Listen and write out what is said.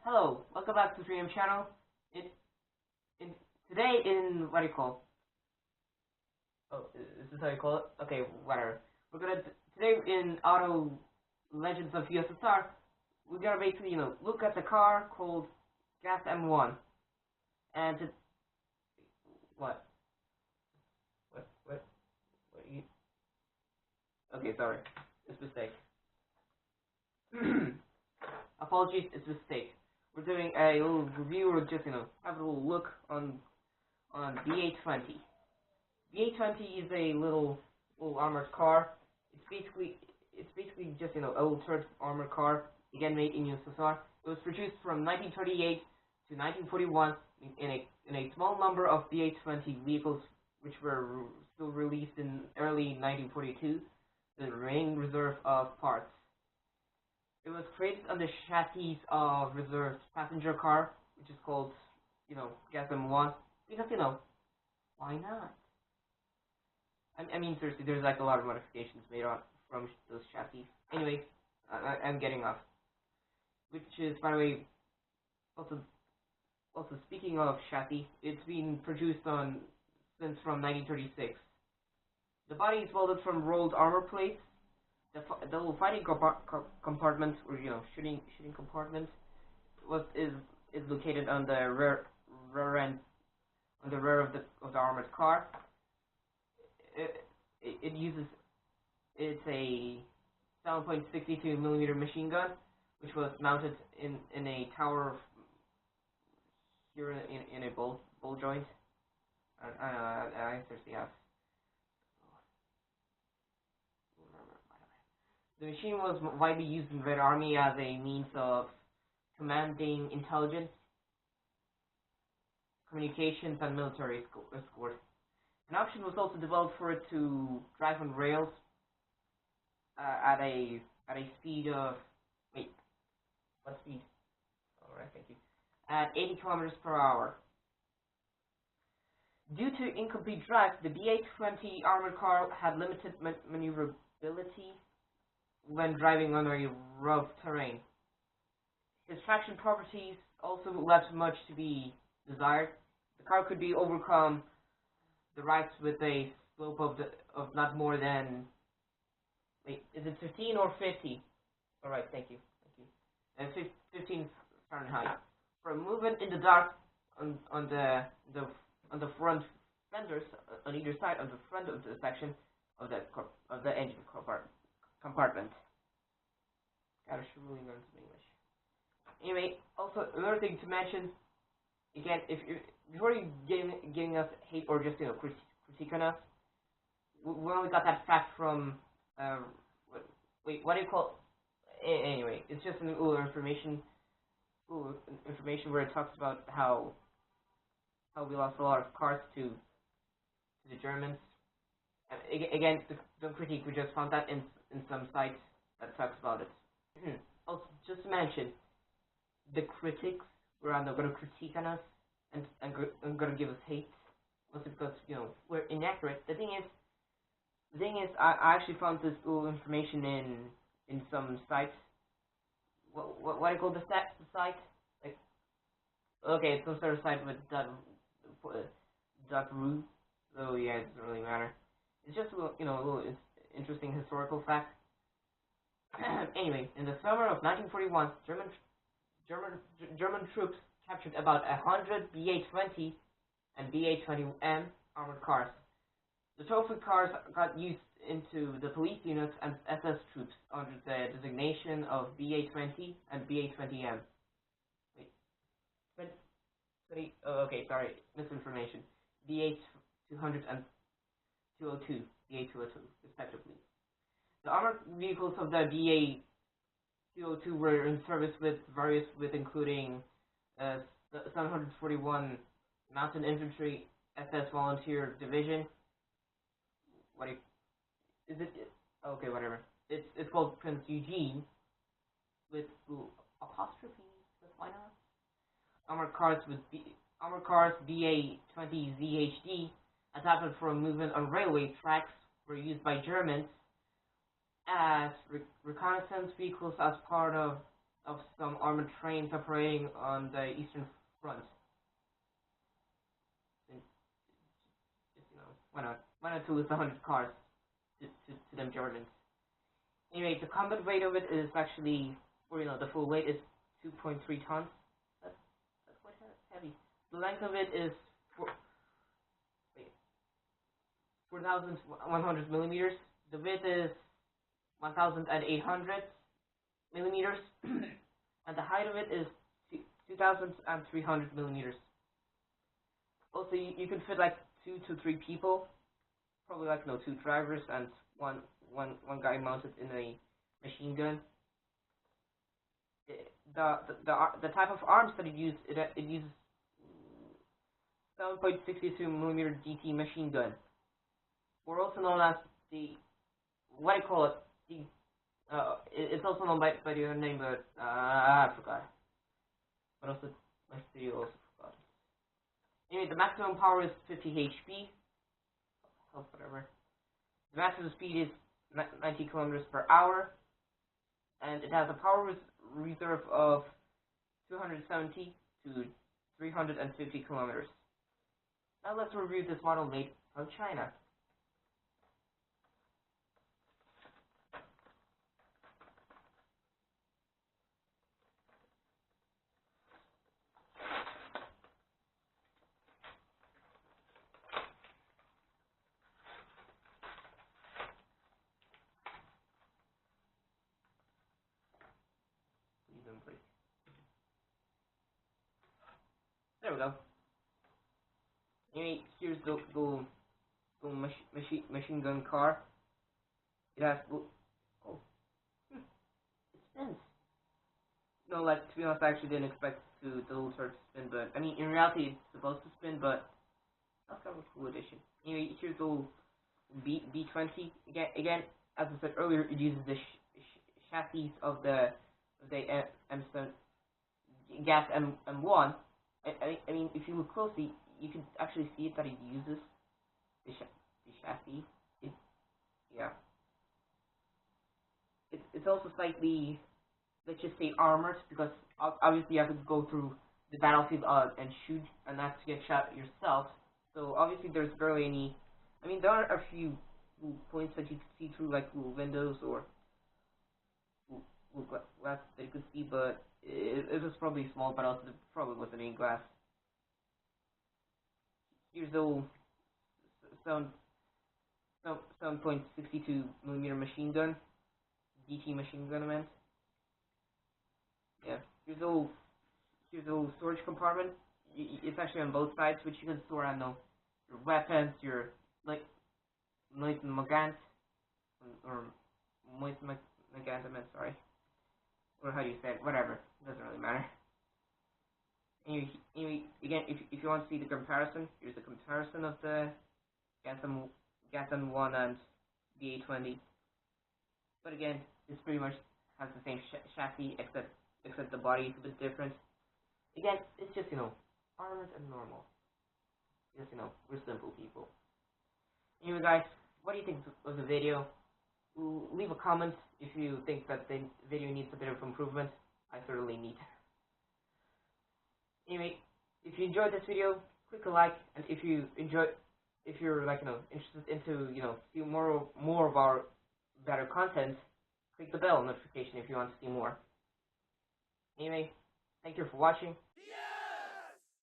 Hello, welcome back to 3M channel. Today in what do you call? Oh, is this how you call it? Okay, whatever. We're gonna today in Auto Legends of USSR. We're gonna basically look at the car called Gas M1, and what you? Okay, sorry, it's a mistake. Apologies, it's a mistake. We're doing a little review, or just have a little look on БА-20. БА-20 is a little armored car. It's basically just a little third armored car, again made in USSR. It was produced from 1938 to 1941 in a small number of БА-20 vehicles, which were still released in early 1942. The remaining reserve of parts. It was created on the chassis of reserved passenger car, which is called, Gas M1, because, why not? I mean, seriously, there's like a lot of modifications made from those chassis. Anyway, I'm getting off. Which is, by the way, also speaking of chassis, it's been produced since from 1936. The body is welded from rolled armor plates. The little fighting compartment, or shooting compartment, is located on the rear end, on the rear of the armored car. It's a 7.62 millimeter machine gun, which was mounted in a tower here in a ball joint. I seriously have. The machine was widely used in the Red Army as a means of commanding intelligence, communications, and military escort. An option was also developed for it to drive on rails at a speed of what speed? All right, thank you. At 80 kilometers per hour. Due to incomplete drive, the БА-20 armored car had limited maneuverability when driving on a rough terrain. His traction properties also left much to be desired. The car could be overcome the rides with a slope of not more than is it 15 or 50? All right, thank you. And 15 Fahrenheit. For movement in the dark on the front fenders on either side of the front of the section of the engine compartment. God, I should really learn some English. Anyway, also another thing to mention, again, before you giving us hate or just critique on us, we only got that fact from what do you call? Anyway, it's just an information where it talks about how we lost a lot of cars to the Germans. Again, don't critique. We just found that in some sites that talks about it. Also, just to mention, the critics were going to critique on us and going to give us hate, mostly because we're inaccurate. The thing is, I actually found this little information in some sites. What do you call the site? Like, okay, it's some sort of site with .ru. So yeah, it doesn't really matter. It's just a little interesting historical fact. Anyway, in the summer of 1941, German troops captured about 100 БА-20 and БА-20M armored cars. The trophy cars got used into the police units and SS troops under the designation of БА-20 and БА-20M. Wait, okay, sorry, misinformation. БА-200 and 202, БА-202, respectively. The armored vehicles of the БА-202 were in service with including 741 Mountain Infantry SS Volunteer Division. Okay, whatever. It's called Prince Eugene with apostrophe. Why not? Armored cars БА-20 ZHD adapted for movement on railway tracks were used by Germans as reconnaissance vehicles as part of of some armored trains operating on the Eastern Front. And just, why not? Why not to lose 100 cars to them Germans? Anyway, the combat weight of it is actually, or the full weight is 2.3 tons. That's quite heavy. The length of it is 4,100 millimeters. The width is 1,800 millimeters, and the height of it is 2,300 millimeters. Also, you can fit like 2 to 3 people, probably like 2 drivers and one guy mounted in a machine gun. The type of arms that it uses 7.62 millimeter DT machine gun, or also known as what I call it, it's also known by the other name, but I forgot. But also my studio also forgot. Anyway, the maximum power is 50 HP. Oh, whatever. The maximum speed is 90 kilometers per hour, and it has a power reserve of 270 to 350 kilometers. Now let's review this model made from China. There we go. Anyway, here's the machine gun car. It has it spins. No, like, to be honest, I actually didn't expect the little start to spin, but I mean, in reality, it's supposed to spin, but that's kind of a cool addition. Anyway, here's the B-20. Again, as I said earlier, it uses the chassis of the M7 gas M1. I mean, if you look closely, you can actually see it that it uses the chassis. It's also slightly, let's just say, armored, because obviously you have to go through the battlefield and shoot, and not to get shot yourself. So obviously there's barely any. I mean, there are a few points that you can see through, like little windows or glass that you could see, but it was probably small, but also there probably wasn't any glass. Here's the 7.62 millimeter machine gun, DT machine gun, I meant. Yeah, here's the little storage compartment. It's actually on both sides, which you can store, I don't know, your weapons, your Moist Magant, or Moist Magant, I meant, sorry. Or how do you say it? Whatever. It doesn't really matter. Anyway, again, if you want to see the comparison, here's the comparison of the Gas M1 and BA-20. But again, this pretty much has the same chassis, except the body is a bit different. Again, it's just, armored and normal. Just, we're simple people. Anyway, guys, what do you think of the video? Leave a comment if you think that the video needs a bit of improvement. I certainly need. Anyway, if you enjoyed this video, click a like, and if you're like interested into see more of our better content, click the bell notification if you want to see more. Anyway, thank you for watching.